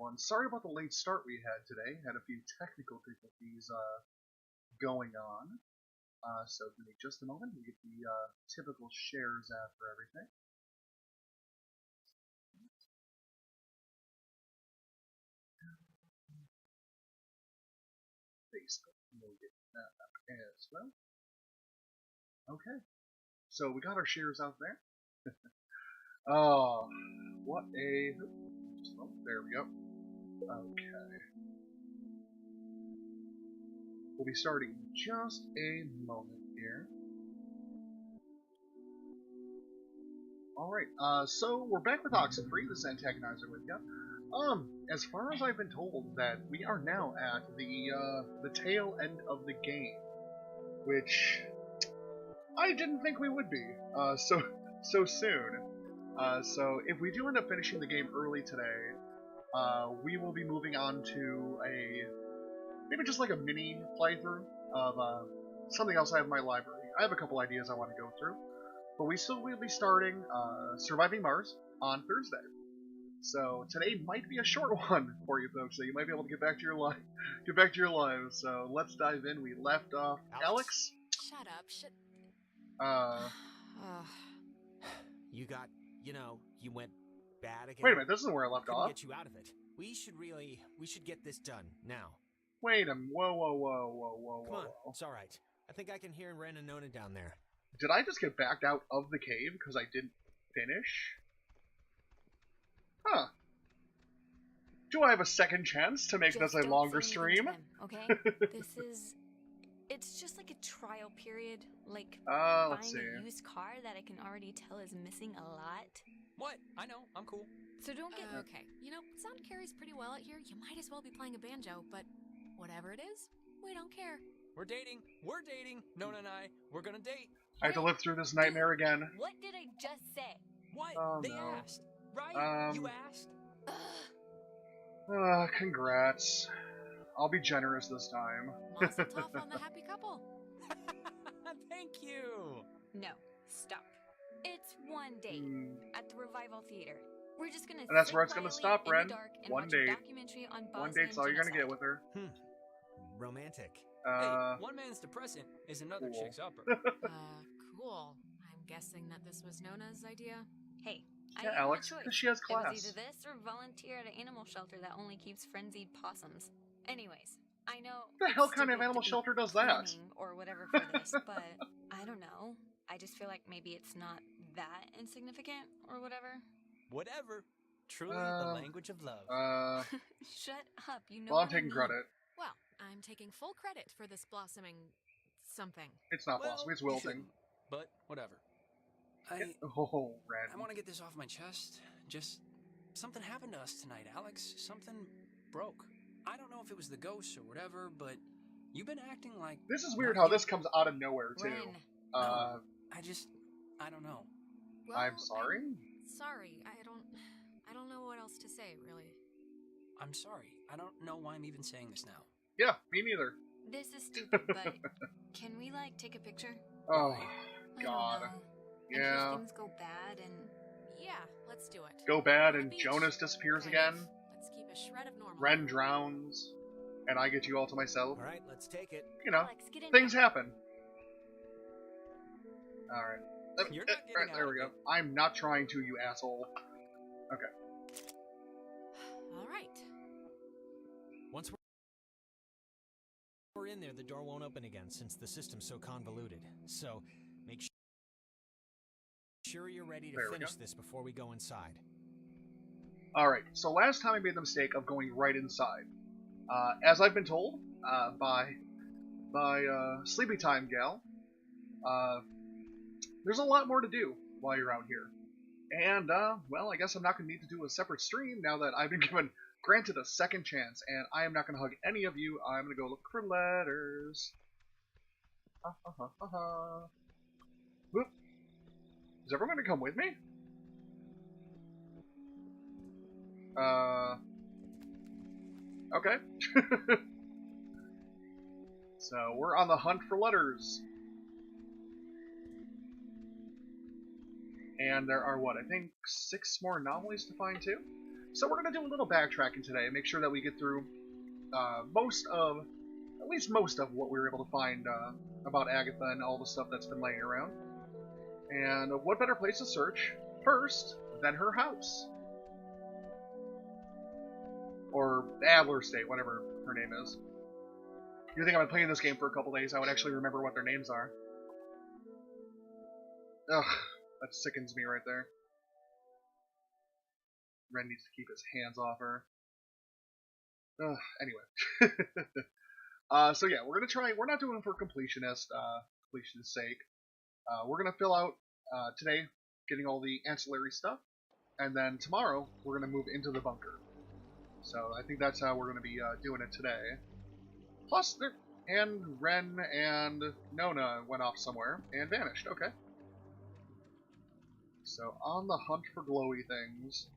everyone. Sorry about the late start we had today. Had a few technical difficulties going on. So give me just a moment. We get the typical shares out for everything. Facebook, we'll get that up as well. Okay, so we got our shares out there. Oh, what a... Oh, there we go. Okay. We'll be starting in just a moment here. Alright, so we're back with Oxenfree, this antagonizer with you. As far as I've been told, that we are now at the tail end of the game, which I didn't think we would be, so soon. So if we do end up finishing the game early today, we will be moving on to maybe just like a mini playthrough of something else I have in my library. I have a couple ideas I want to go through, but we still will be starting Surviving Mars on Thursday. So today might be a short one for you folks, so you might be able to get back to your lives. So let's dive in. We left off Alex. Shut up. You got, you went bad again. Wait a minute, this isn't where I left Couldn't off. Get you out of it. We should get this done now. Wait a minute. Whoa. Come on, it's all right. I think I can hear Ren and Nona down there. Did I just get backed out of the cave because I didn't finish? Huh. Do I have a second chance to make this a longer stream? Okay? It's just like a trial period, like let's buying see. a used car that I can already tell is missing a lot. What? I know, I'm cool. So don't get... Okay, sound carries pretty well out here. You might as well be playing a banjo, but whatever it is, we don't care. We're dating. Nona and I, we're gonna date. I have to live through this nightmare again. What did I just say? What? Oh, They no. asked, right? You asked? Congrats. I'll be generous this time. Mazel tov on the happy couple. Thank you. No, stop. It's one date at the Revival Theater. We're just gonna. And that's sit where it's gonna quietly stop, in Ren. the dark and One watch a date. documentary on One Bosnian date's all you're gonna genocide. get with her. Romantic. Uh, Hey, one man's depressant is another cool. chick's upper. Cool. I'm guessing that this was Nona's idea. Hey, Yeah, I had Alex, no 'cause choice. she has It was class. either this or volunteer at an animal shelter that only keeps frenzied possums. Anyways, I know. What the hell it's kind of stupid animal to be shelter does that? planning or whatever for this, but I don't know. I just feel like maybe it's not that insignificant or whatever. Whatever. Truly the language of love. Shut up. You know. Well, I'm what I taking mean. credit. Well, I'm taking full credit for this blossoming something. It's not blossoming, it's you wilting. shouldn't, but whatever. I Ren. want to get this off my chest. Just something happened to us tonight, Alex. Something broke. I don't know if it was the ghosts or whatever, but you've been acting like... This is weird how this comes out of nowhere, too. Ren. I don't know. Well, I'm sorry? Sorry. I don't know what else to say, really. I'm sorry. I don't know why I'm even saying this now. Yeah, me neither. This is stupid, but can we take a picture? Oh, I God. don't know. In Yeah. case things go bad and... Yeah, let's do it. Go bad On and the beach, Jonas disappears kind again. of. Let's keep a shred of normal. Ren drowns. And I get you all to myself. All right, let's take it. You know, Alex, get in things here. happen. Alright. You're not getting out There we of go. it. I'm not trying to, you asshole. Okay. All right. Once we're in there, the door won't open again since the system's so convoluted. So make sure you're ready to There we finish go. this before we go inside. Alright, so last time I made the mistake of going right inside. As I've been told by Sleepy Time Gal, there's a lot more to do while you're out here. And, well, I guess I'm not going to need to do a separate stream now that I've been granted a second chance, and I am not going to hug any of you. I'm going to go look for letters. Whoop. Is everyone going to come with me? Okay. So, we're on the hunt for letters. And there are, what, I think 6 more anomalies to find, too? So we're going to do a little backtracking today, make sure that we get through at least most of what we were able to find about Agatha and all the stuff that's been laying around. And what better place to search first than her house? Or Adler State, whatever her name is. You think I've been playing this game for a couple days, I would actually remember what their names are. Ugh, that sickens me right there. Ren needs to keep his hands off her. Ugh, anyway. So yeah, we're not doing it for completionist's sake. We're gonna fill out today, getting all the ancillary stuff, and then tomorrow we're gonna move into the bunker. So I think that's how we're gonna be doing it today. Plus, and Ren and Nona went off somewhere and vanished. Okay. So on the hunt for glowy things.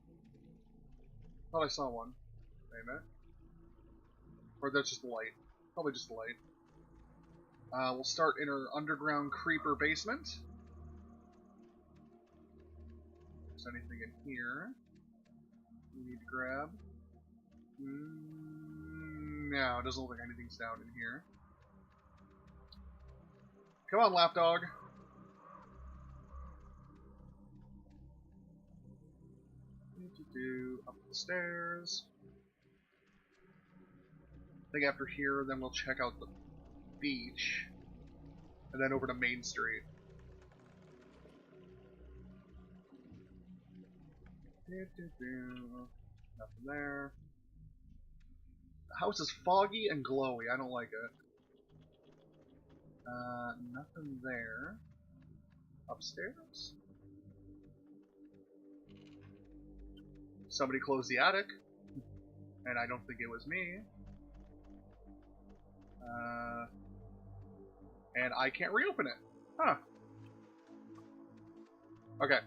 Thought I saw one. Wait a minute. Or that's just light. Probably just light. We'll start in her underground creeper basement. If there's anything in here we need to grab. No, it doesn't look like anything's down in here. Come on, lapdog. Up the stairs. I think after here, then we'll check out the beach, and then over to Main Street. Nothing there. The house is foggy and glowy. I don't like it. Nothing there. Upstairs. Somebody closed the attic, and I don't think it was me. And I can't reopen it. Huh. Okay.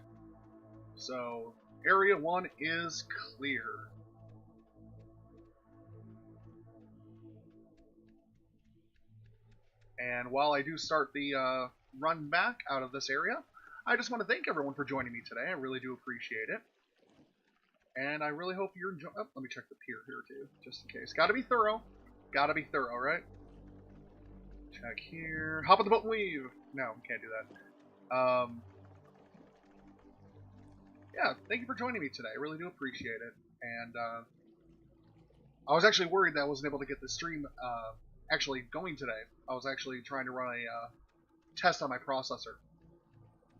So, Area 1 is clear. And while I do start the run back out of this area, I just want to thank everyone for joining me today. I really do appreciate it. And I really hope you're enjoying... Oh, let me check the pier here, too, just in case. Gotta be thorough. Gotta be thorough, right? Check here. Hop on the boat and leave. No, can't do that. Yeah, thank you for joining me today. I really do appreciate it. And I was actually worried that I wasn't able to get the stream actually going today. I was actually trying to run a test on my processor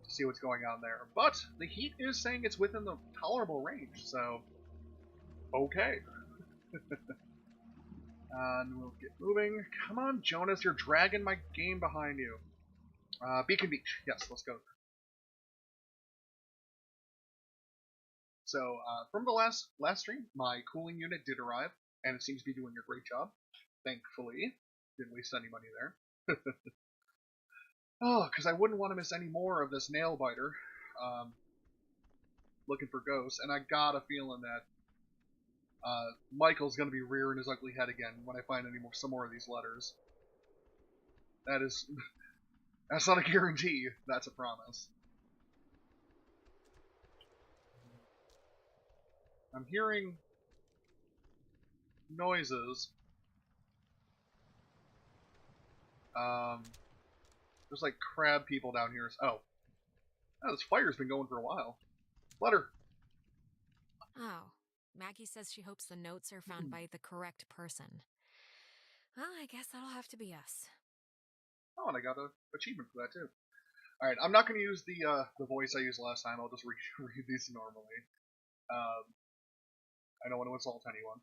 to see what's going on there. But the heat is saying it's within the tolerable range, so okay. And we'll get moving. Come on, Jonas, you're dragging my game behind you. Beacon Beach. Yes, let's go. So, from the last stream, my cooling unit did arrive, and it seems to be doing a great job. Thankfully. Didn't waste any money there. Oh, because I wouldn't want to miss any more of this nail biter. Looking for ghosts, and I got a feeling that Michael's going to be rearing his ugly head again when I find some more of these letters. That's not a guarantee, that's a promise. I'm hearing noises. There's like crab people down here. Oh, this fire's been going for a while. Letter. Oh, Maggie says she hopes the notes are found by the correct person. Well, I guess that'll have to be us. Oh, and I got an achievement for that too. All right, I'm not going to use the voice I used last time. I'll just read these normally. I don't want to insult anyone.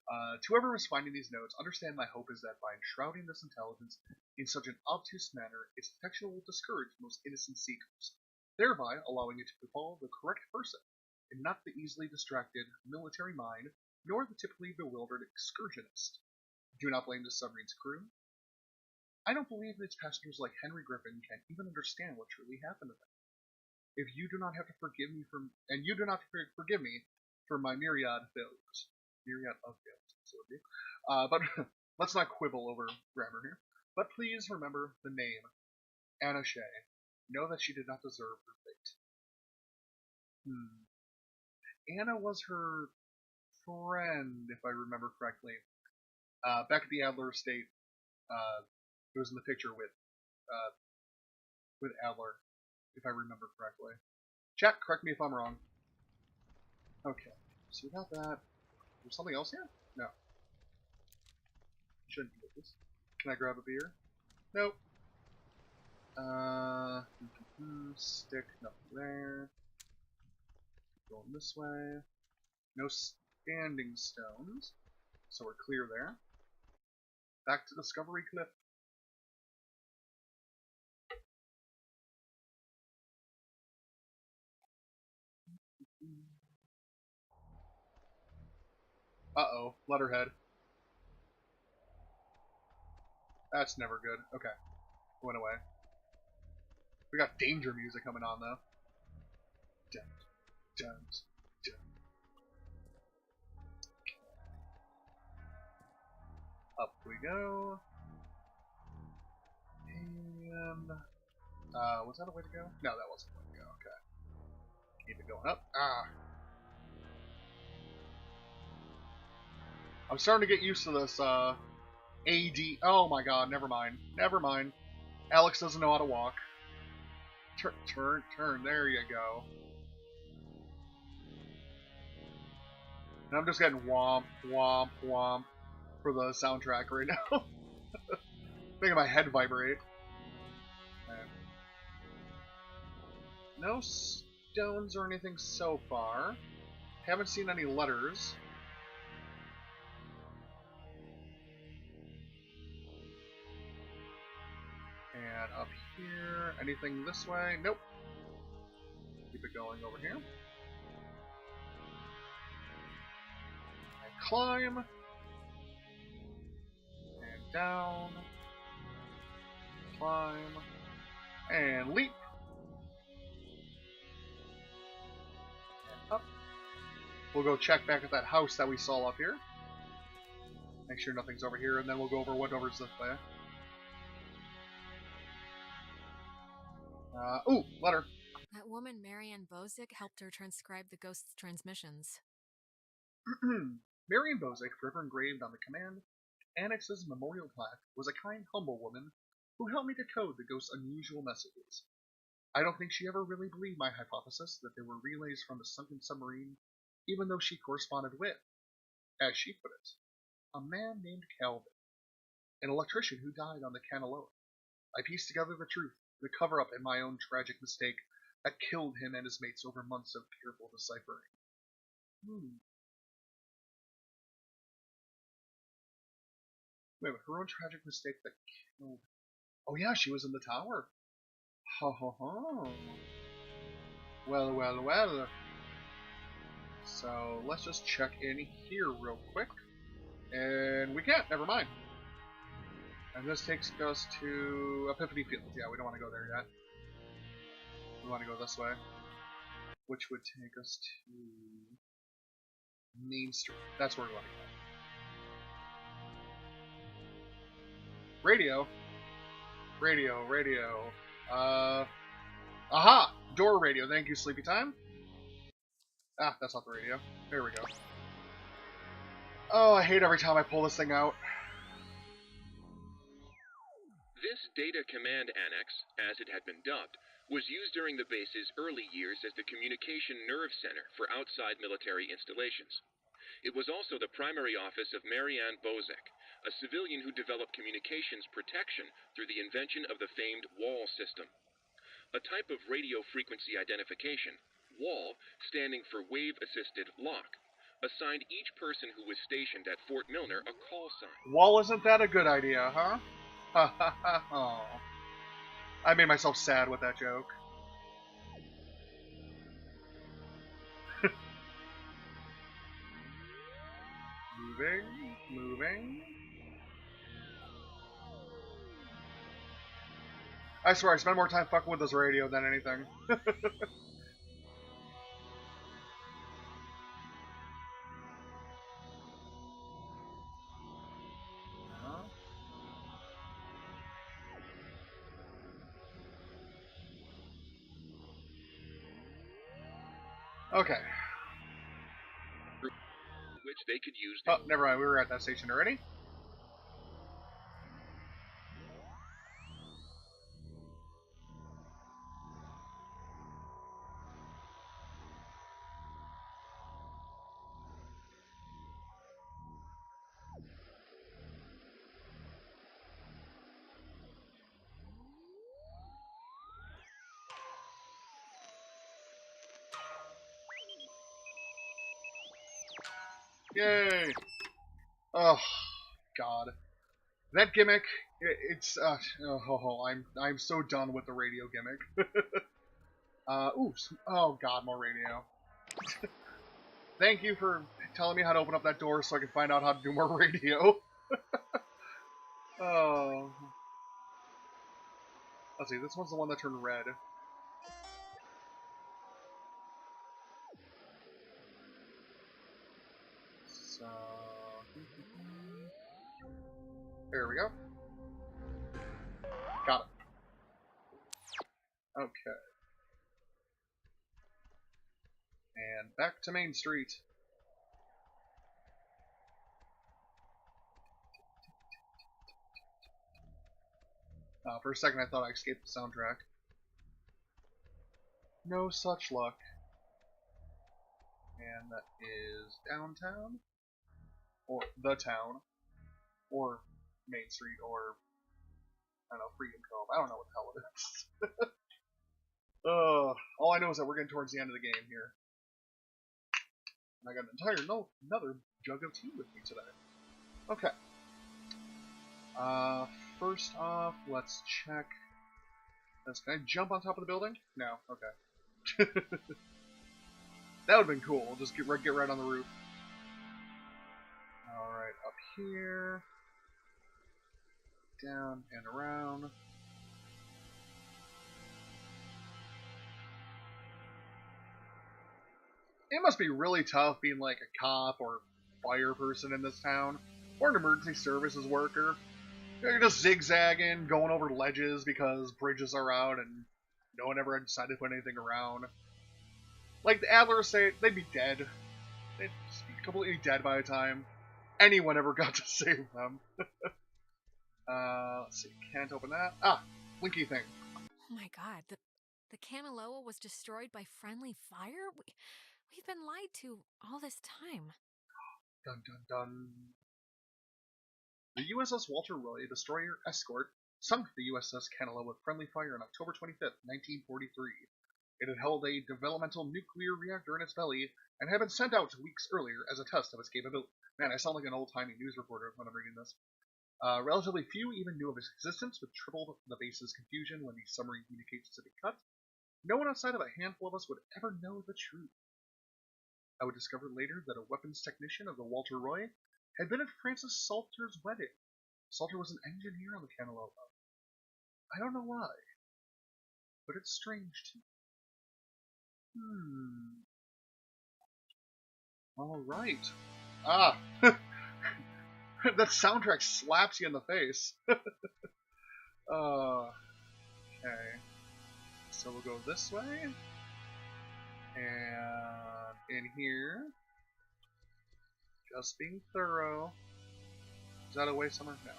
To whoever is finding these notes, understand my hope is that by enshrouding this intelligence in such an obtuse manner, its detection will discourage most innocent seekers, thereby allowing it to befall the correct person, and not the easily distracted military mind, nor the typically bewildered excursionist. Do not blame the submarine's crew. I don't believe its passengers like Henry Griffin can even understand what truly happened to them. If you do not have to forgive me for my myriad failures. Myriad of failures, but let's not quibble over grammar here. But please remember the name, Anna Shea. Know that she did not deserve her fate. Anna was her friend, if I remember correctly. Back at the Adler estate, it was in the picture with Adler, if I remember correctly. Chat, correct me if I'm wrong. Okay, so we got that. There's something else here? No. Shouldn't get this. Can I grab a beer? Nope. Stick, nothing there. Going this way. No standing stones, so we're clear there. Back to Discovery Cliff. Uh-oh, letterhead. That's never good. Okay, went away. We got danger music coming on, though. Dun, dun, dun. Up we go. And... was that a way to go? No, that wasn't a way to go. Okay. Keep it going up. Ah. I'm starting to get used to this, AD. Oh my god, never mind. Never mind. Alex doesn't know how to walk. Turn. There you go. And I'm just getting womp, womp, womp for the soundtrack right now. Making my head vibrate. Okay. No stones or anything so far. Haven't seen any letters. And up here, anything this way? Nope. Keep it going over here. And climb. And down. Climb. And leap. And up. We'll go check back at that house that we saw up here. Make sure nothing's over here, and then we'll go over whatever's this way. Ooh, letter. That woman, Marianne Bozick, helped her transcribe the ghost's transmissions. Marianne Bozick, forever engraved on the command Annex's memorial plaque, was a kind, humble woman who helped me decode the ghost's unusual messages. I don't think she ever really believed my hypothesis that they were relays from the sunken submarine, even though she corresponded with, as she put it, a man named Calvin, an electrician who died on the Canaloa. I pieced together the truth, the cover-up, and my own tragic mistake that killed him and his mates over months of careful deciphering. Wait, her own tragic mistake that killed... Oh yeah, she was in the tower. Ho ho ho. Well, well, well. So, let's just check in here real quick. And we can't, never mind. And this takes us to Epiphany Field. Yeah, we don't want to go there yet. We want to go this way. Which would take us to Main Street. That's where we want to go. Radio. Radio. Aha! Door radio. Thank you, Sleepy Time. Ah, that's not the radio. There we go. Oh, I hate every time I pull this thing out. This Data Command Annex, as it had been dubbed, was used during the base's early years as the communication nerve center for outside military installations. It was also the primary office of Marianne Bozick, a civilian who developed communications protection through the invention of the famed WAL system. A type of radio frequency identification, WAL, standing for Wave-Assisted Lock, assigned each person who was stationed at Fort Milner a call sign. WAL isn't that a good idea, huh? Ha ha ha. Oh. I made myself sad with that joke. Moving. I swear, I spend more time fucking with this radio than anything. Okay. which they could use. Oh, never mind. We were at that station already. Yay! Oh, God. That gimmick, it's, I'm so done with the radio gimmick. Oops. Oh, God, more radio. Thank you for telling me how to open up that door so I can find out how to do more radio. Oh. Let's see, this one's the one that turned red. So... There we go. Got it. Okay. And back to Main Street. For a second I thought I escaped the soundtrack. No such luck. And that is downtown? Or the town? Or Main Street, or I don't know, Freedom Cove. I don't know what the hell it is. All I know is that we're getting towards the end of the game here. And I got an another jug of tea with me today. Okay. First off, let's check. Can I jump on top of the building? No. Okay. That would have been cool. Just get right on the roof. Alright, up here. Down and around. It must be really tough being like a cop or fire person in this town, or an emergency services worker. You're just zigzagging, going over ledges because bridges are out and no one ever decided to put anything around. Like the Adlers say, they'd be dead. They'd just be completely dead by the time anyone ever got to save them. Let's see, can't open that. Ah, blinky thing. Oh my god, the Kanaloa was destroyed by friendly fire? We've been lied to all this time. Dun dun dun. The USS Walter Roy, destroyer escort, sunk the USS Kanaloa with friendly fire on October 25th, 1943. It had held a developmental nuclear reactor in its belly and had been sent out weeks earlier as a test of its capability. Man, I sound like an old-timey news reporter when I'm reading this. Relatively few even knew of its existence, which tripled the base's confusion when the submarine communications had been cut. No one outside of a handful of us would ever know the truth. I would discover later that a weapons technician of the Walter Roy had been at Francis Salter's wedding. Salter was an engineer on the Kanaloa. I don't know why, but it's strange to me. Alright. Ah! That soundtrack slaps you in the face. Okay. So we'll go this way. And in here. Just being thorough. Is that away somewhere? No.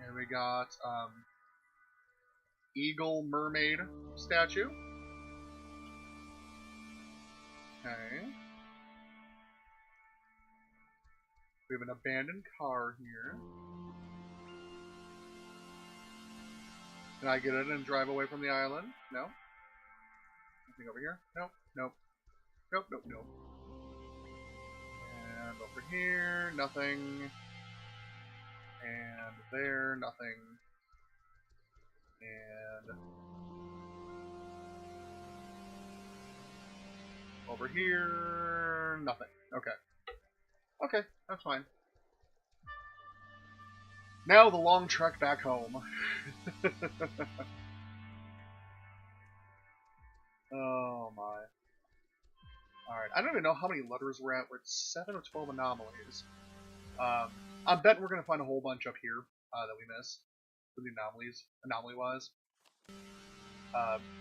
And we got, Eagle Mermaid statue. Okay. We have an abandoned car here. Can I get in and drive away from the island? No. Anything over here? Nope. Nope. Nope, nope, nope. And over here, nothing. And there, nothing. And over here, nothing. Okay. Okay, that's fine. Now the long trek back home. Oh my. Alright, I don't even know how many letters we're at. We're at 7 or 12 anomalies. I'm betting we're going to find a whole bunch up here that we missed. For the anomaly-wise.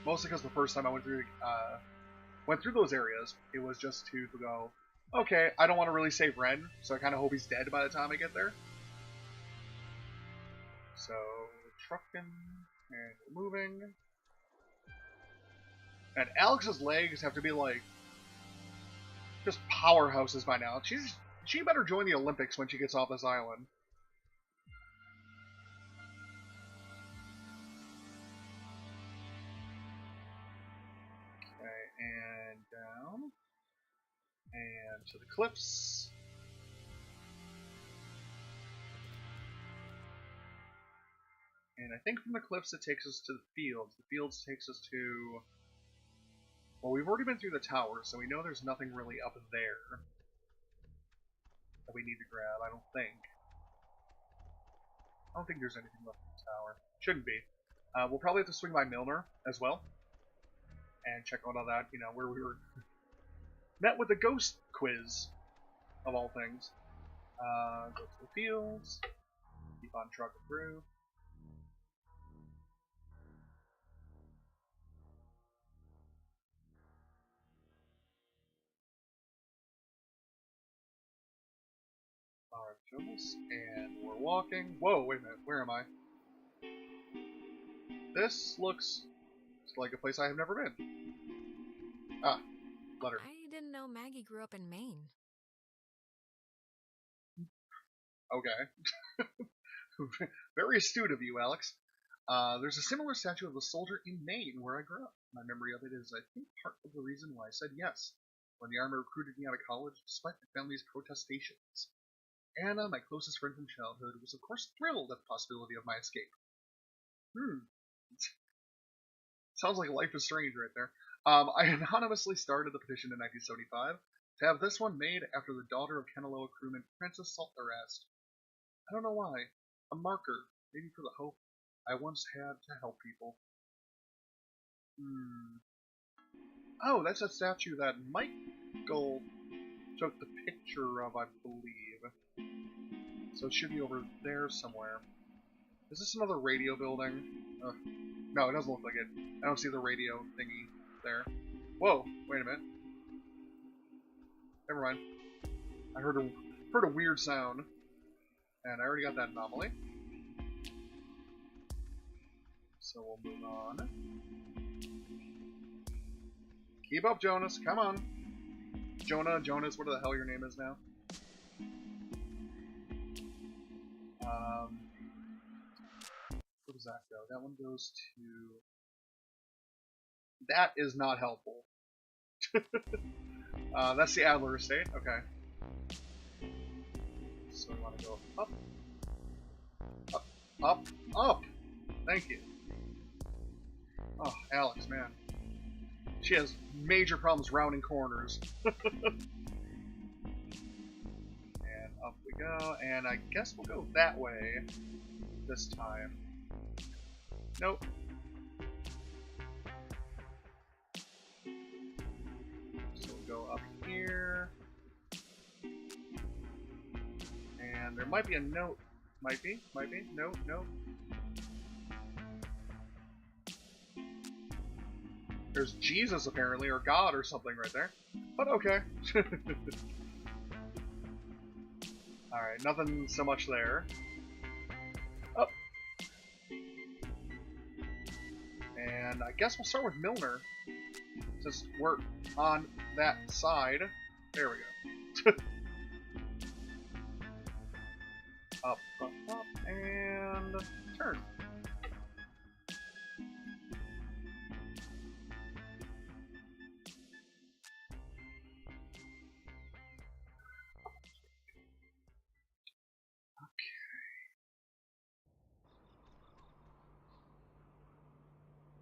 Mostly because the first time I went through went through those areas, it was just to go, okay, I don't want to really save Ren, so I kind of hope he's dead by the time I get there. So, trucking, and moving. And Alex's legs have to be like, just powerhouses by now. She better join the Olympics when she gets off this island. Okay, and down. And to the cliffs. And I think from the cliffs it takes us to the fields. The fields takes us to... Well, we've already been through the tower, so we know there's nothing really up there that we need to grab, I don't think. I don't think there's anything left in the tower. Shouldn't be. We'll probably have to swing by Milner as well. And check out all that, you know, where we were met with the ghost quiz, of all things. Go to the fields. Keep on trucking through. Alright, Jonas, and we're walking. Whoa, wait a minute, where am I? This looks like a place I have never been. Ah, letter. I didn't know Maggie grew up in Maine. Okay. Very astute of you, Alex. There's a similar statue of a soldier in Maine where I grew up. My memory of it is, I think, part of the reason why I said yes when the Army recruited me out of college despite my family's protestations. Anna, my closest friend from childhood, was of course thrilled at the possibility of my escape. Sounds like Life is Strange right there. I anonymously started the petition in 1975 to have this one made after the daughter of Kanaloa crewman Francis Saltnerest. I don't know why. A marker, maybe for the hope I once had to help people. Oh, that's a statue that Michael took the picture of, I believe. So it should be over there somewhere. Is this another radio building? No, it doesn't look like it. I don't see the radio thingy there. Whoa, wait a minute. Never mind. I heard a weird sound. And I already got that anomaly. So we'll move on. Keep up, Jonas. Come on. Jonas, whatever the hell your name is now. Where does that go? That one goes to... That is not helpful. That's the Adler Estate. Okay. So we want to go up. Up. Up. Up! Thank you. Oh, Alex, man. She has major problems rounding corners. And up we go, and I guess we'll go that way this time. Nope. So we'll go up here. And there might be a note. Might be. Nope. There's Jesus, apparently, or God, or something right there. But okay. Alright, nothing so much there. Up. And I guess we'll start with Milner. Since we're on that side. There we go. Up, and turn.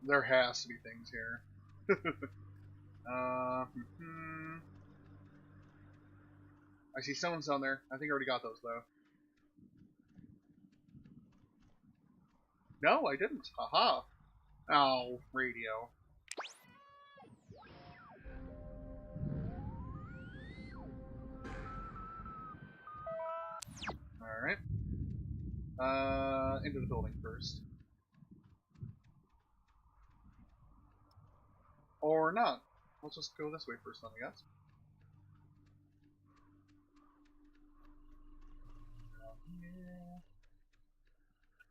There has to be things here. I see stones down there. I think I already got those, though. No, I didn't. Haha. Oh, radio. Alright. Into the building first. Or not. let's just go this way first, then, I guess.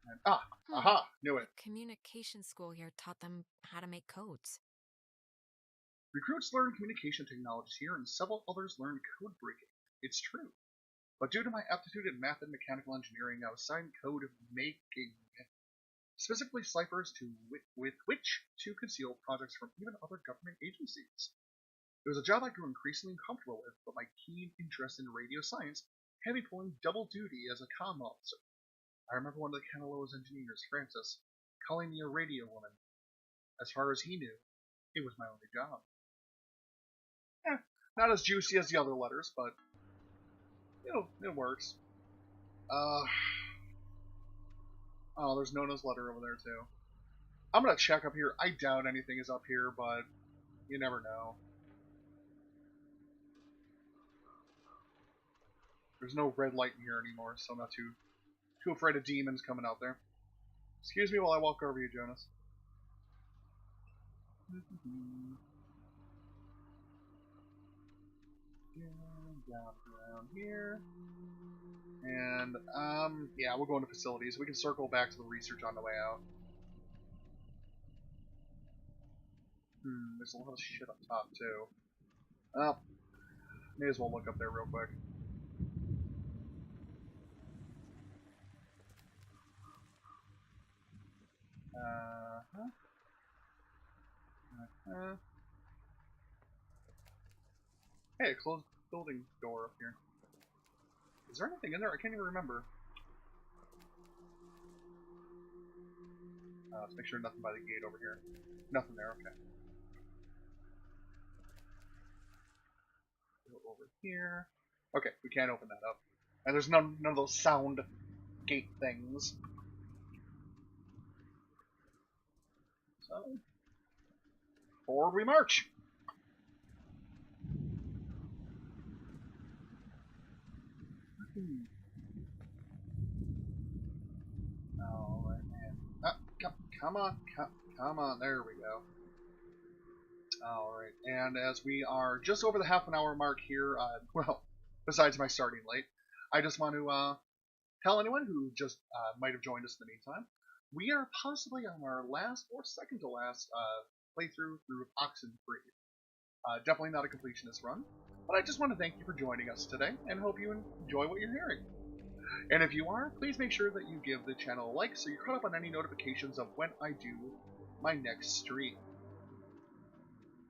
And, aha! Knew it. The communication school here taught them how to make codes. Recruits learn communication technologies here, and several others learn code breaking. It's true. But due to my aptitude in math and mechanical engineering, I was assigned code making, specifically ciphers with which to conceal projects from even other government agencies. It was a job I grew increasingly comfortable with, but my keen interest in radio science had me pulling double duty as a comm officer. I remember one of the Canalo's engineers, Francis, calling me a radio woman. As far as he knew, it was my only job. Not as juicy as the other letters, but it works. Oh, there's Nona's letter over there too. I'm gonna check up here. I doubt anything is up here, but you never know. There's no red light in here anymore, so I'm not too afraid of demons coming out there. Excuse me while I walk over you, Jonas. Down around here. And, yeah, we'll go into facilities. We can circle back to the research on the way out. There's a lot of shit up top, too. Oh, may as well look up there real quick. Hey, a closed building door up here. Is there anything in there? I can't even remember. Let's make sure nothing by the gate over here. Nothing there, okay. Go over here. Okay, we can't open that up. And there's none of those sound gate things. So, forward we march! Alright, man. Come on, there we go. Alright, and as we are just over the half an hour mark here, well, besides my starting late, I just want to tell anyone who just might have joined us in the meantime, we are possibly on our last or second to last playthrough through Oxenfree. Definitely not a completionist run, but I just want to thank you for joining us today and hope you enjoy what you're hearing. And if you are, please make sure that you give the channel a like so you're caught up on any notifications of when I do my next stream.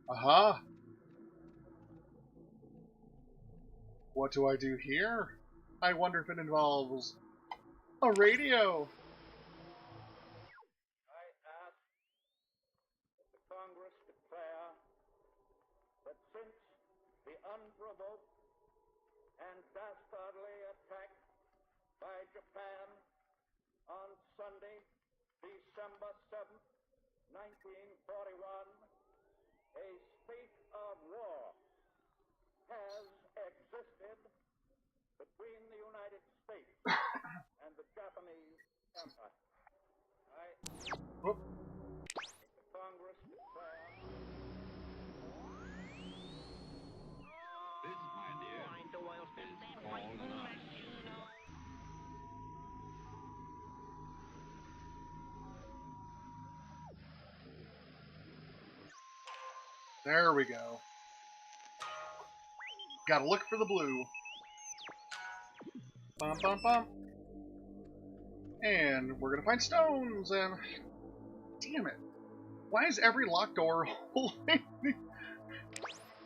Aha! What do I do here? I wonder if it involves a radio. I ask that the Congress declare that since the unprovoked and dastardly attack by Japan on Sunday, December 7th, 1941, a state of war has existed between the United States and the Japanese Empire. The Congress declare. This, my dear, is called love. There we go. Gotta look for the blue. Bum bum bum. And we're gonna find stones and... Damn it. Why is every locked door holding me?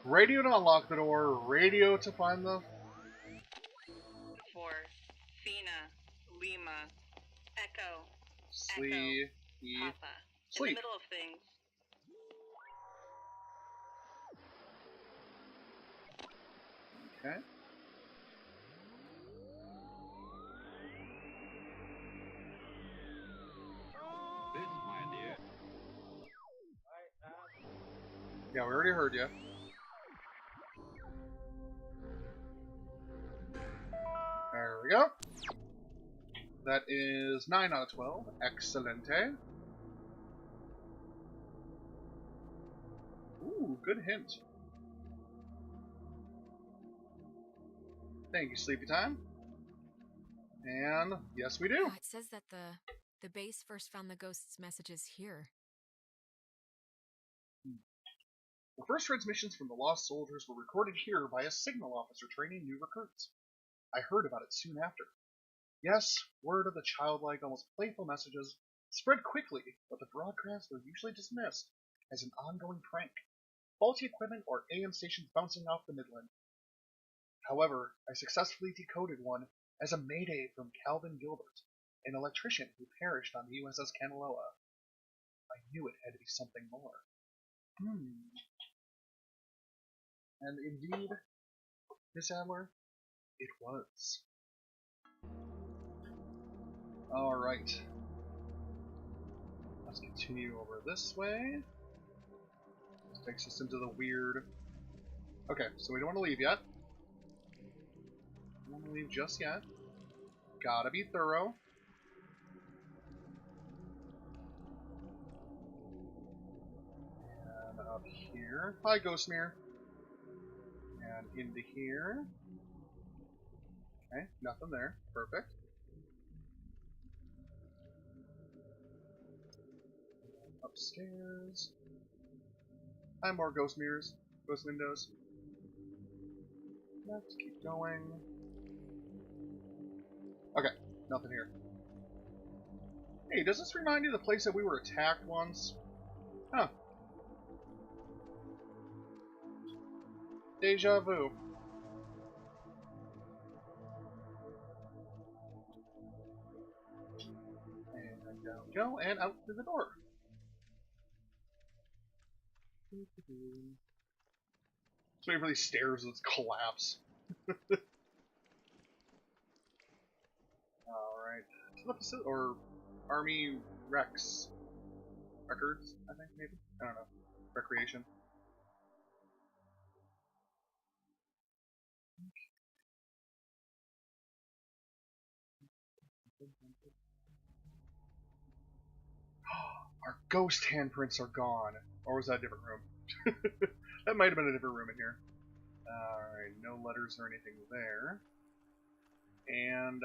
Radio to unlock the door, radio to find the... For Fina, Lima, Echo, Sleep. Papa. Sleep. In the middle of things. Okay. This, my dear, Yeah, we already heard you. There we go. That is 9 out of 12. Excelente. Ooh, good hint. Thank you, Sleepy Time. And yes, we do. It says that the base first found the ghost's messages here. The first transmissions from the lost soldiers were recorded here by a signal officer training new recruits. I heard about it soon after. Yes, word of the childlike, almost playful messages spread quickly, but the broadcasts were usually dismissed as an ongoing prank, faulty equipment, or AM stations bouncing off the midland. However, I successfully decoded one as a mayday from Calvin Gilbert, an electrician who perished on the USS Kanaloa. I knew it had to be something more. And indeed, Miss Adler, it was. Alright. Let's continue over this way. This takes us into the weird... Okay, so we don't want to leave yet. Don't want to leave just yet. Gotta be thorough. And up here. Hi, Ghostmere. And into here. Okay, nothing there. Perfect. Upstairs. Hi, more ghost mirrors. Ghost windows. Let's keep going. Okay, nothing here. Hey, does this remind you of the place that we were attacked once? Huh. Deja vu. And down we go, and out through the door. Just waiting for these stairs to collapse. Alright. To the facility, or Army Rex. Records, I think, maybe? I don't know. Recreation. Our ghost handprints are gone. Or was that a different room? That might have been a different room in here. Alright, no letters or anything there. And,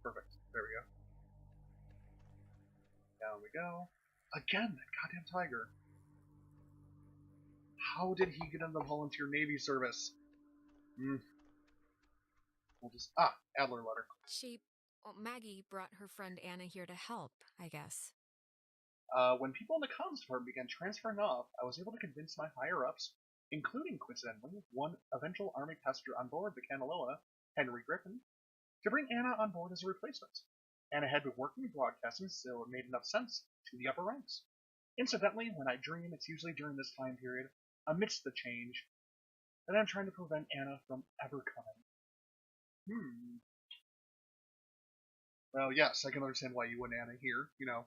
perfect. There we go. Down we go. Again, that goddamn tiger. How did he get into the volunteer Navy service? We'll just... Adler letter. Maggie brought her friend Anna here to help, I guess. When people in the comms department began transferring off, I was able to convince my higher-ups, including, coincidentally, one eventual Army passenger on board the Kanaloa, Henry Griffin, to bring Anna on board as a replacement. Anna had been working in broadcasting, so it made enough sense to the upper ranks. Incidentally, when I dream, it's usually during this time period, amidst the change, that I'm trying to prevent Anna from ever coming. Well, yes, I can understand why you want Anna here. You know,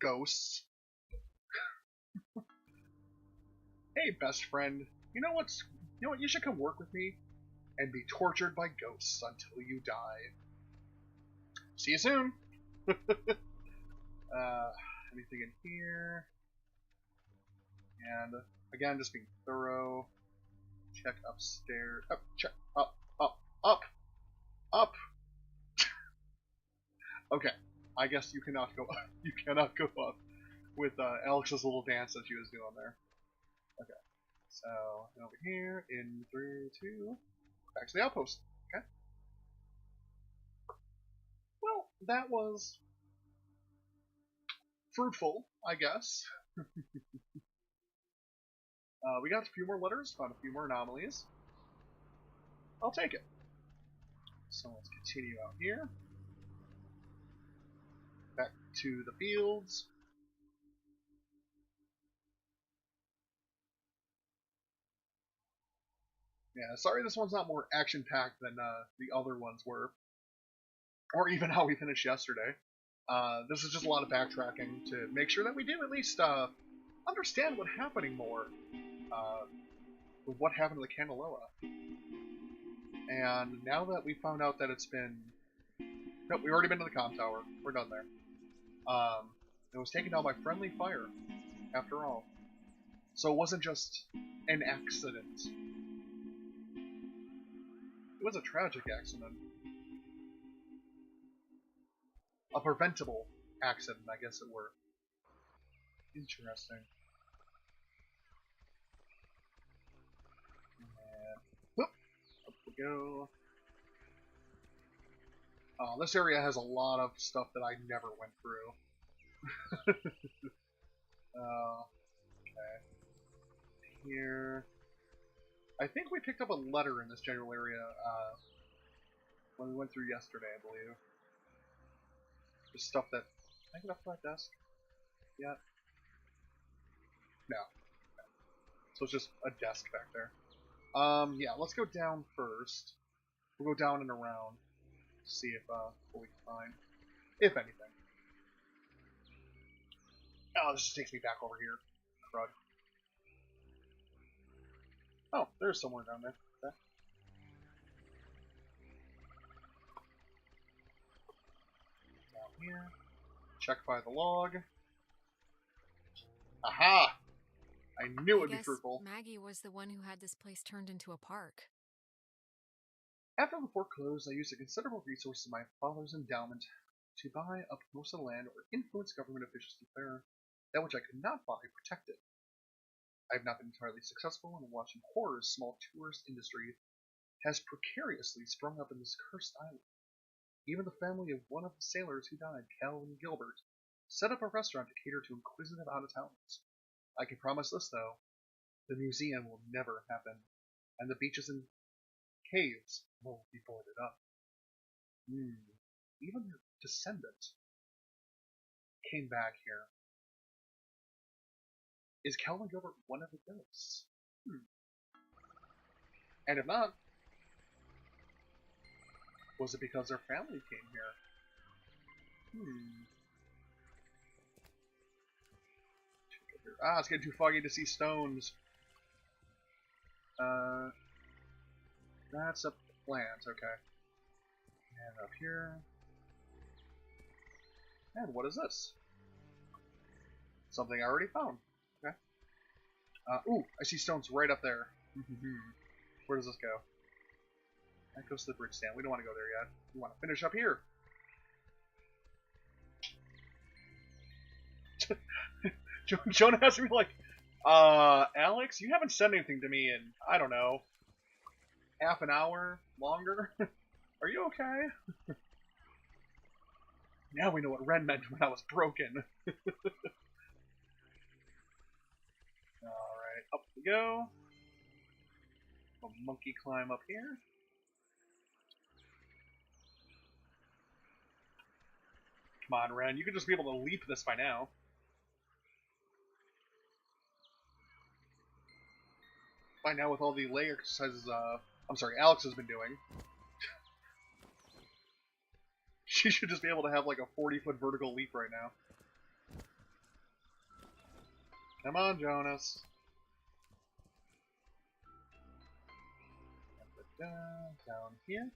ghosts. Hey, best friend. You know what? You should come work with me and be tortured by ghosts until you die. See you soon. Anything in here? And again, just being thorough. Check upstairs. Check up. Okay, I guess you cannot go up. You cannot go up with Alex's little dance that she was doing there. Okay, so over here, in 3, 2, back to the outpost. Okay. Well, that was fruitful, I guess. We got a few more letters, found a few more anomalies. I'll take it. So let's continue out here. Back to the fields. Yeah, sorry this one's not more action-packed than the other ones were. Or even how we finished yesterday. This is just a lot of backtracking to make sure that we do at least understand what's happening more with what happened to the Kanaloa. And now that we found out that it's been... Nope, we've already been to the comm tower. We're done there. It was taken down by friendly fire, after all. So it wasn't just an accident. was a tragic accident. A preventable accident, I guess it were. Interesting. And whoop, up we go. Oh, this area has a lot of stuff that I never went through. Okay. Here. I think we picked up a letter in this general area when we went through yesterday, I believe. Just stuff that... Can I get up to that desk? Yet? No. So it's just a desk back there. Yeah, let's go down first. We'll go down and around. See if, what we can find. If anything. Oh, this just takes me back over here. Crud. Oh, there's somewhere down there. Okay. Down here. Check by the log. Aha! I knew it would be fruitful. Maggie was the one who had this place turned into a park. After the fort closed, I used a considerable resource of my father's endowment to buy up most of the land or influence government officials to declare that which I could not buy protected. I have not been entirely successful in watching horrors small tourist industry has precariously sprung up in this cursed island. Even the family of one of the sailors who died, Calvin Gilbert, set up a restaurant to cater to inquisitive out-of-towners. I can promise this, though. The museum will never happen, and the beaches and caves will be boarded up. Even their descendant came back here. Is Calvin Gilbert one of the ghosts? And if not, was it because their family came here? Ah, it's getting too foggy to see stones. That's a plant, okay. And up here. And what is this? Something I already found. Okay. Ooh, I see stones right up there. Where does this go? That goes to the bridge stand. We don't want to go there yet. We want to finish up here. Jonah has to be like, Alex, you haven't said anything to me in, I don't know, half an hour longer? Are you okay? Now we know what Ren meant when I was broken. Alright, up we go. A monkey climb up here. Come on, Ren, you could just be able to leap this by now. By now with all the leg exercises, Alex has been doing. She should just be able to have like a 40-foot vertical leap right now. Come on, Jonas. Down here.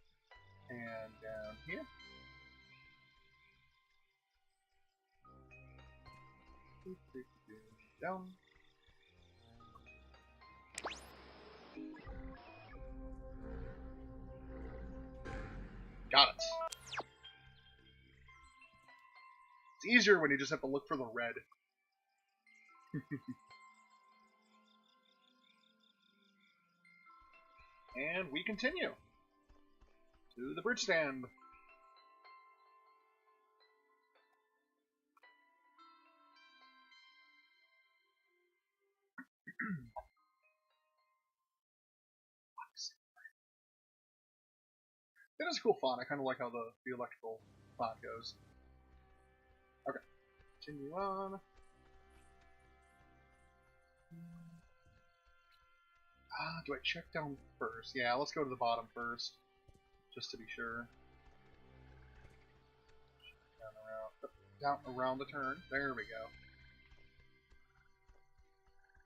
And down here. Down. Got it. It's easier when you just have to look for the red. And we continue to the bridge stand. It is a cool font. I kind of like how the electrical font goes. Okay, continue on. Do I check down first? Yeah, let's go to the bottom first, just to be sure. Down around the turn. There we go.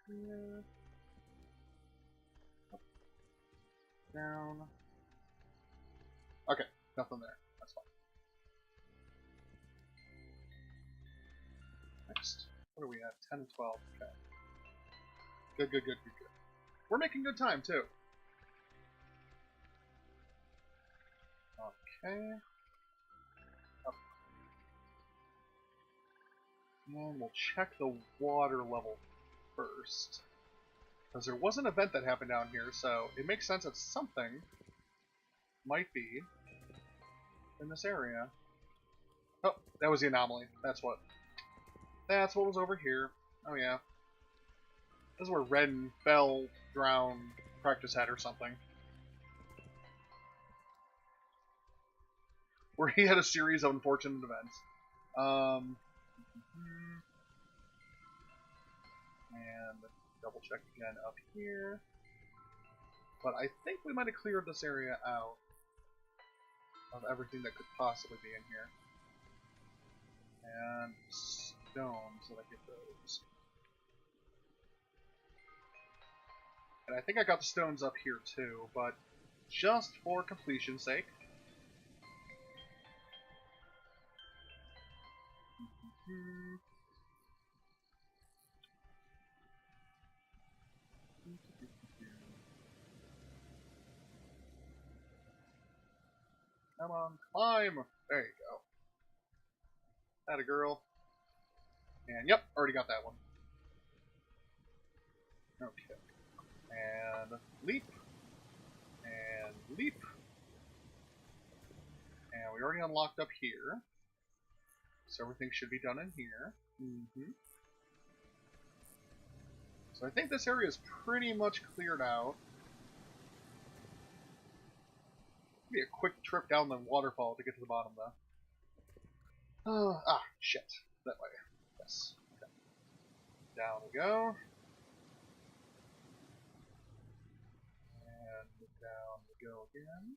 Yeah. Up, down. Okay, nothing there. That's fine. Next. What are we at? 10 and 12. Okay. Good. We're making good time, too. Okay. Up. And we'll check the water level first. Because there was an event that happened down here, so it makes sense that something might be in this area. Oh, that was the anomaly. That's what was over here. Oh yeah. This is where Ren fell, drowned, cracked his head or something. Where he had a series of unfortunate events. And double check again up here. But I think we might have cleared this area out of everything that could possibly be in here. And stones, did I get those? And I think I got the stones up here too, but just for completion's sake. Come on, climb! There you go. Atta girl. And yep, already got that one. Okay. And leap. And leap. And we already unlocked up here. So everything should be done in here. So I think this area is pretty much cleared out. Be a quick trip down the waterfall to get to the bottom, though. Shit. That way. Yes. Okay. Down we go. And down we go again.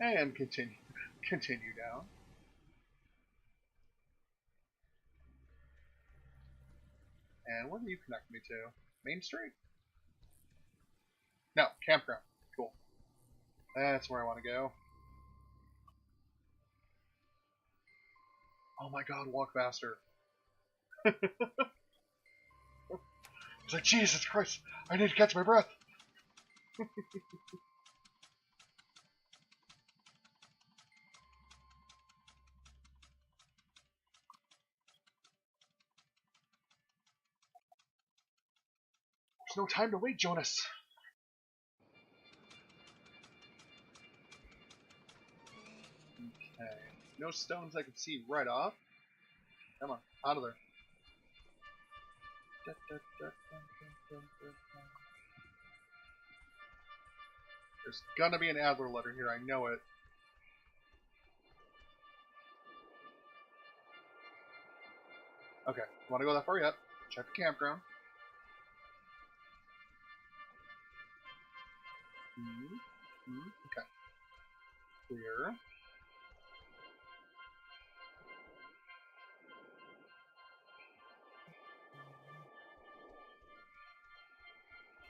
And continue down. And where do you connect me to? Main Street? No, campground. Cool. That's where I want to go. Oh my god, walk faster. It's like, Jesus Christ, I need to catch my breath. There's no time to wait, Jonas. Okay. No stones I can see right off. Come on, out of there. There's gonna be an Adler letter here, I know it. Okay, wanna go that far yet? Check the campground. Okay. Clear.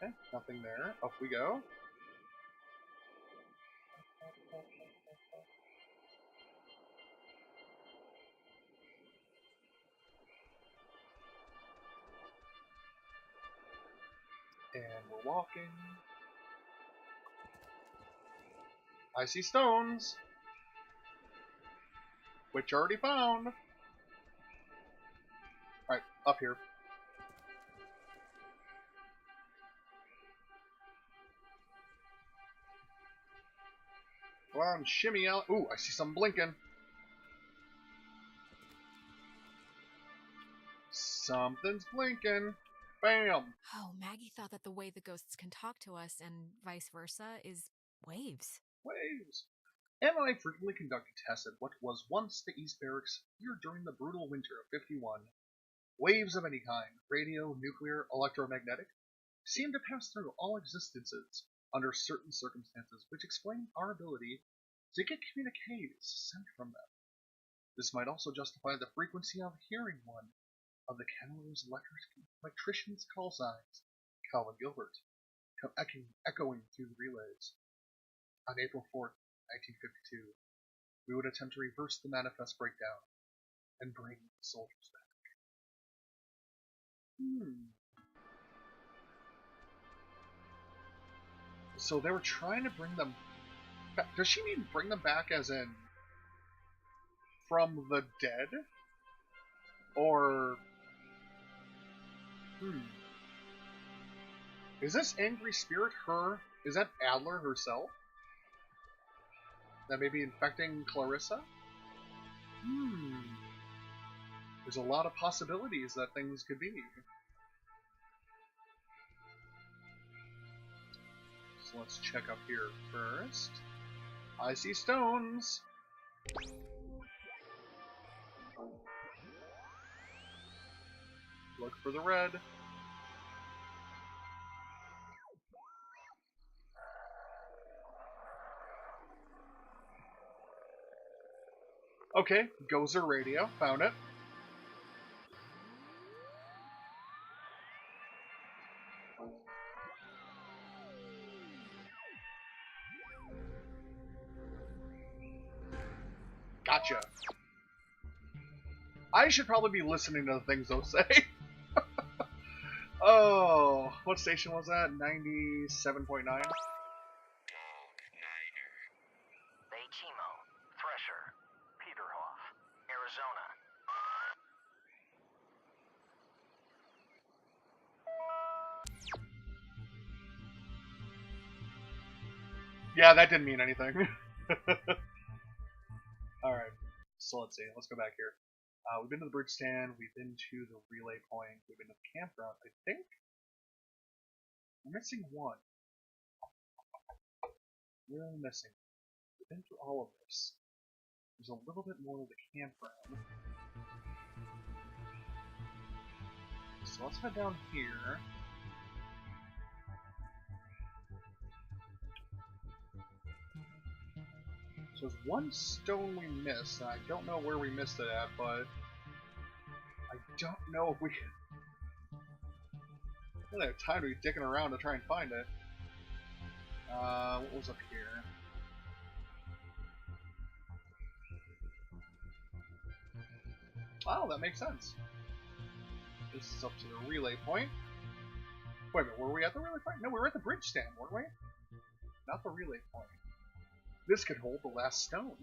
Okay, nothing there. Up we go. And we're walking. I see stones. Which already found. Alright, up here. Come on, shimmy out. Ooh, I see some blinking. Something's blinking. Bam! Oh, Maggie thought that the way the ghosts can talk to us and vice versa is waves. Waves! Emma and I frequently conducted tests at what was once the East Barracks here during the brutal winter of '51. Waves of any kind, radio, nuclear, electromagnetic, seem to pass through all existences under certain circumstances which explain our ability to get communiques sent from them. This might also justify the frequency of hearing one of the Kenilworth's electrician's call signs, Calvin Gilbert, come echoing through the relays. On April 4th, 1952, we would attempt to reverse the manifest breakdown and bring the soldiers back. So they were trying to bring them back. Does she mean bring them back as in from the dead? Or... Is this angry spirit her? Is that Adler herself? That may be infecting Clarissa? There's a lot of possibilities that things could be. So let's check up here first. I see stones! Look for the red. Okay, Gozer radio. Found it. Gotcha. I should probably be listening to the things they'll say. Oh, what station was that? 97.9? Yeah, that didn't mean anything. Alright, so let's see. Let's go back here. We've been to the bridge stand, we've been to the relay point, we've been to the campground, I think? We're missing one. We're only missing. We've been through all of this. There's a little bit more of the campground. So let's head down here. So there's one stone we missed, and I don't know where we missed it at, but I don't know if we really have time to be dicking around to try and find it. What was up here? Oh, that makes sense. This is up to the relay point. Wait a minute, were we at the relay point? No, we were at the bridge stand, weren't we? Not the relay point. This could hold the last stone.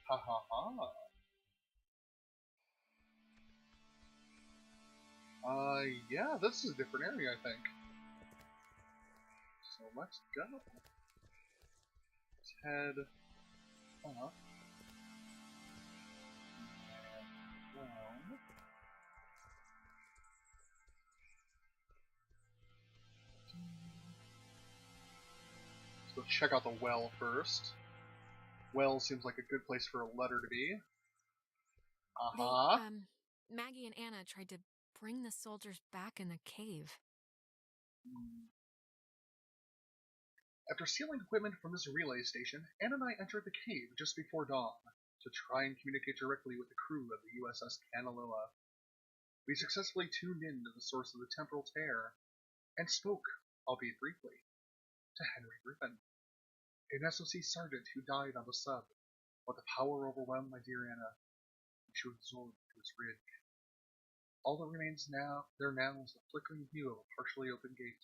Ha ha ha. Yeah, this is a different area, I think. So let's go. Let's head up. And down. Let's go check out the well first. Well seems like a good place for a letter to be. Maggie and Anna tried to bring the soldiers back in the cave. After stealing equipment from this relay station, Anna and I entered the cave just before dawn to try and communicate directly with the crew of the USS Canalilla. We successfully tuned in to the source of the temporal tear and spoke, albeit briefly, to Henry Griffin, an SOC sergeant who died on the sub, but the power overwhelmed my dear Anna, and she was absorbed into its rig. All that remains there now is the flickering view of a partially open gate,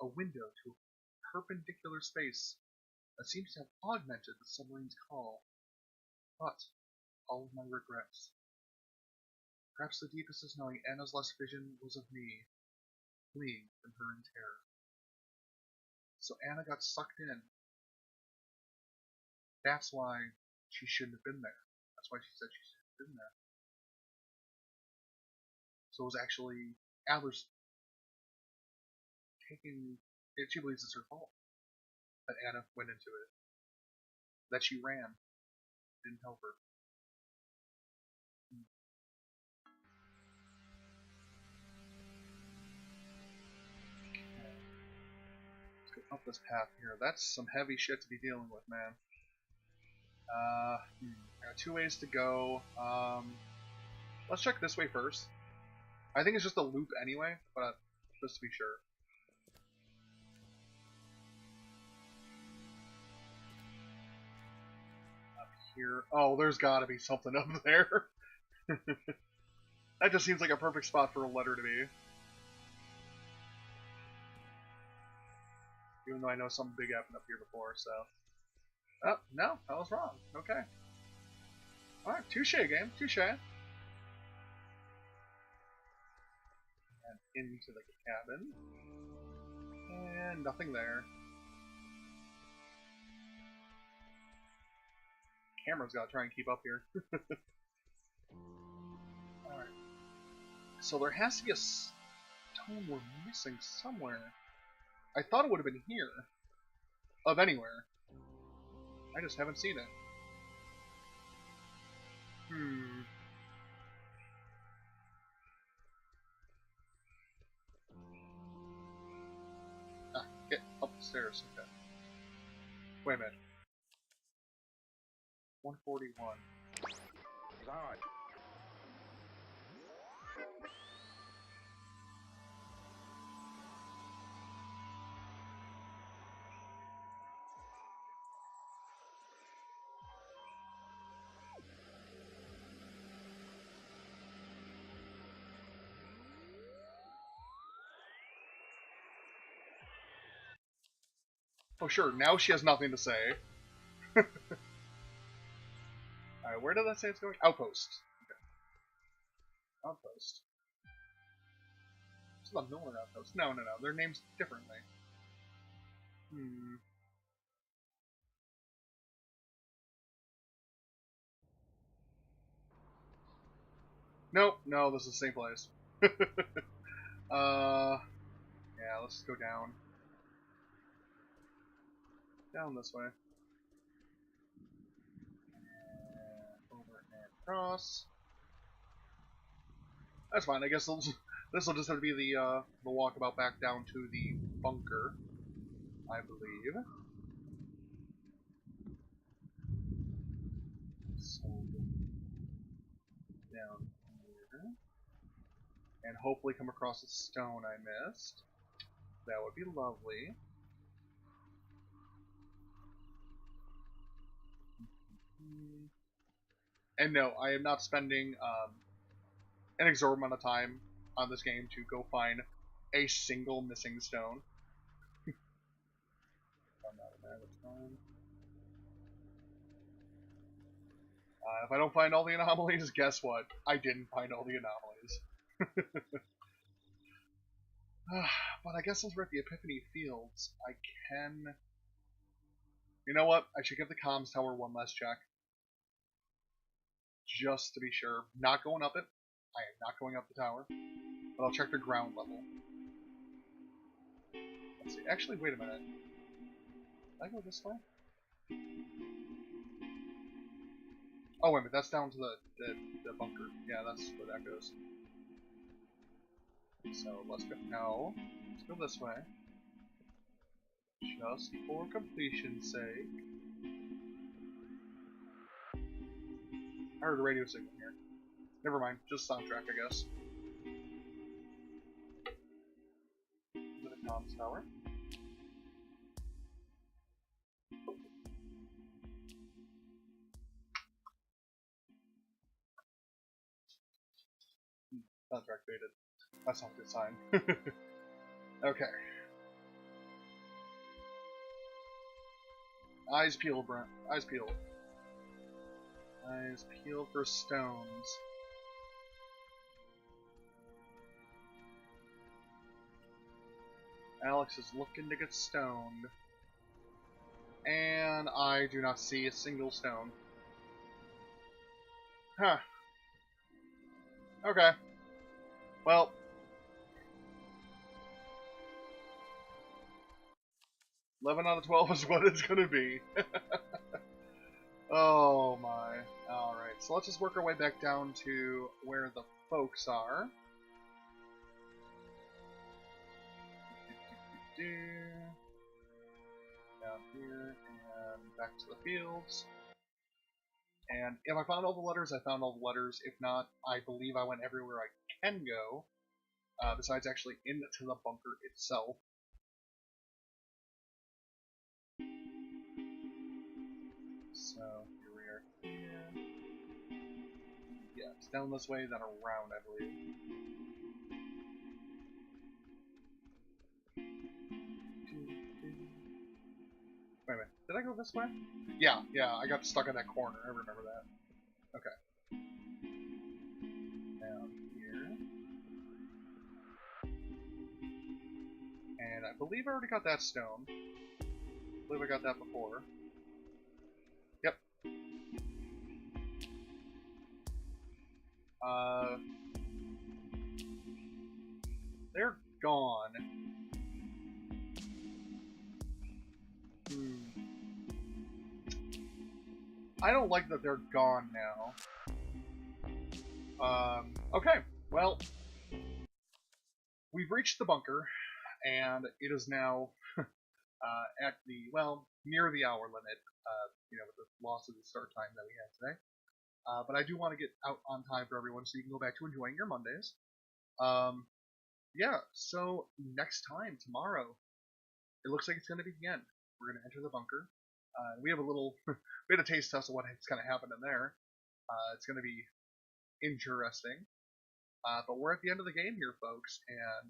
a window to a perpendicular space that seems to have augmented the submarine's call. But all of my regrets. Perhaps the deepest is knowing Anna's last vision was of me, fleeing from her in terror. So Anna got sucked in. That's why she shouldn't have been there. That's why she said she shouldn't have been there. So it was actually Adler's taking. She believes it's her fault that Anna went into it. That she ran. Didn't help her. Let's go up this path here. That's some heavy shit to be dealing with, man. I got 2 ways to go. Let's check this way first. I think it's just a loop anyway, but just to be sure. Up here. Oh, there's gotta be something up there. That just seems like a perfect spot for a letter to be. Even though I know something big happened up here before, so. Oh, no, I was wrong. Okay. Alright, touche game, touche. And into the cabin. And nothing there. Camera's gotta try and keep up here. Alright. So there has to be a stone we're missing somewhere. I thought it would have been here. Of anywhere. I just haven't seen it. Ah, get upstairs. Okay. Wait a minute. 141. Alright. Oh sure, now she has nothing to say. Alright, where did that say it's going? Outpost. Okay. Outpost. It's not Miller Outpost. No. They're named differently. Nope, no, this is the same place. Yeah, let's go down. Down this way. And over and across. That's fine, I guess this will just have to be the walkabout back down to the bunker, I believe. So, down here. And hopefully come across a stone I missed. That would be lovely. And no, I am not spending an exorbitant amount of time on this game to go find a single missing stone. If I don't find all the anomalies, guess what? I didn't find all the anomalies. But I guess since we're at the Epiphany Fields, I can... You know what? I should give the comms tower one last check. Just to be sure. Not going up it. I am not going up the tower. But I'll check the ground level. Let's see. Actually, wait a minute. Did I go this way? Oh, wait a minute. That's down to the bunker. Yeah, that's where that goes. So, let's go. No. Let's go this way. Just for completion's sake. I heard a radio signal here. Never mind. Just soundtrack, I guess. To the comms tower. Soundtrack faded. That's not a good sign. Okay. Eyes peeled, Brent. Eyes peeled. Eyes peeled for stones. Alex is looking to get stoned. And I do not see a single stone. Huh. Okay. Well. 11 out of 12 is what it's gonna be. Oh my. Alright, so let's just work our way back down to where the folks are. Down here, and back to the fields. And if I found all the letters, I found all the letters. If not, I believe I went everywhere I can go, besides actually into the bunker itself. So, here we are here. Yeah, it's down this way, then around, I believe. Wait a minute. Did I go this way? Yeah, I got stuck in that corner. I remember that. Okay. Down here. And I believe I already got that stone. I believe I got that before. Yep. They're gone. I don't like that they're gone now. Okay, well, we've reached the bunker, and it is now at the, well, near the hour limit, with the loss of the start time that we had today. But I do want to get out on time for everyone so you can go back to enjoying your Mondays. Yeah, so next time, tomorrow, it looks like it's going to be the end. We're going to enter the bunker. We have a little, we had a taste test of what's going to happen in there. It's going to be interesting. But we're at the end of the game here, folks, and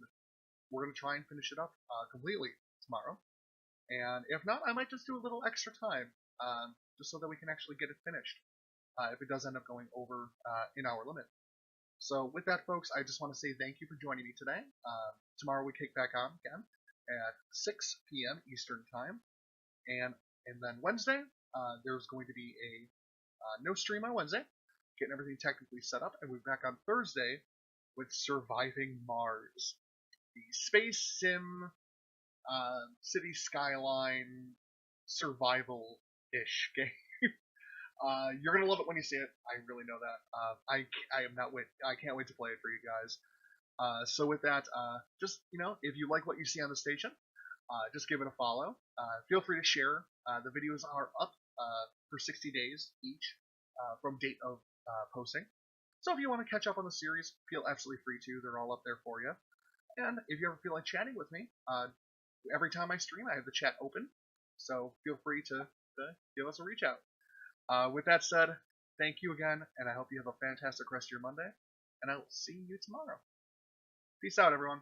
we're going to try and finish it up completely tomorrow. And if not, I might just do a little extra time, just so that we can actually get it finished, if it does end up going over in our limit. So with that, folks, I just want to say thank you for joining me today. Tomorrow we kick back on again at 6 p.m. Eastern Time. And then Wednesday, there's going to be a no stream on Wednesday, getting everything technically set up, and we're back on Thursday with Surviving Mars, the space sim, city skyline, survival-ish game. You're gonna love it when you see it. I really know that. I can't wait to play it for you guys. So with that, just if you like what you see on the station, just give it a follow. Feel free to share. The videos are up for 60 days each from date of posting. So if you want to catch up on the series, feel absolutely free to. They're all up there for you. And if you ever feel like chatting with me, every time I stream, I have the chat open. So feel free to give us a reach out. With that said, thank you again, and I hope you have a fantastic rest of your Monday. And I will see you tomorrow. Peace out, everyone.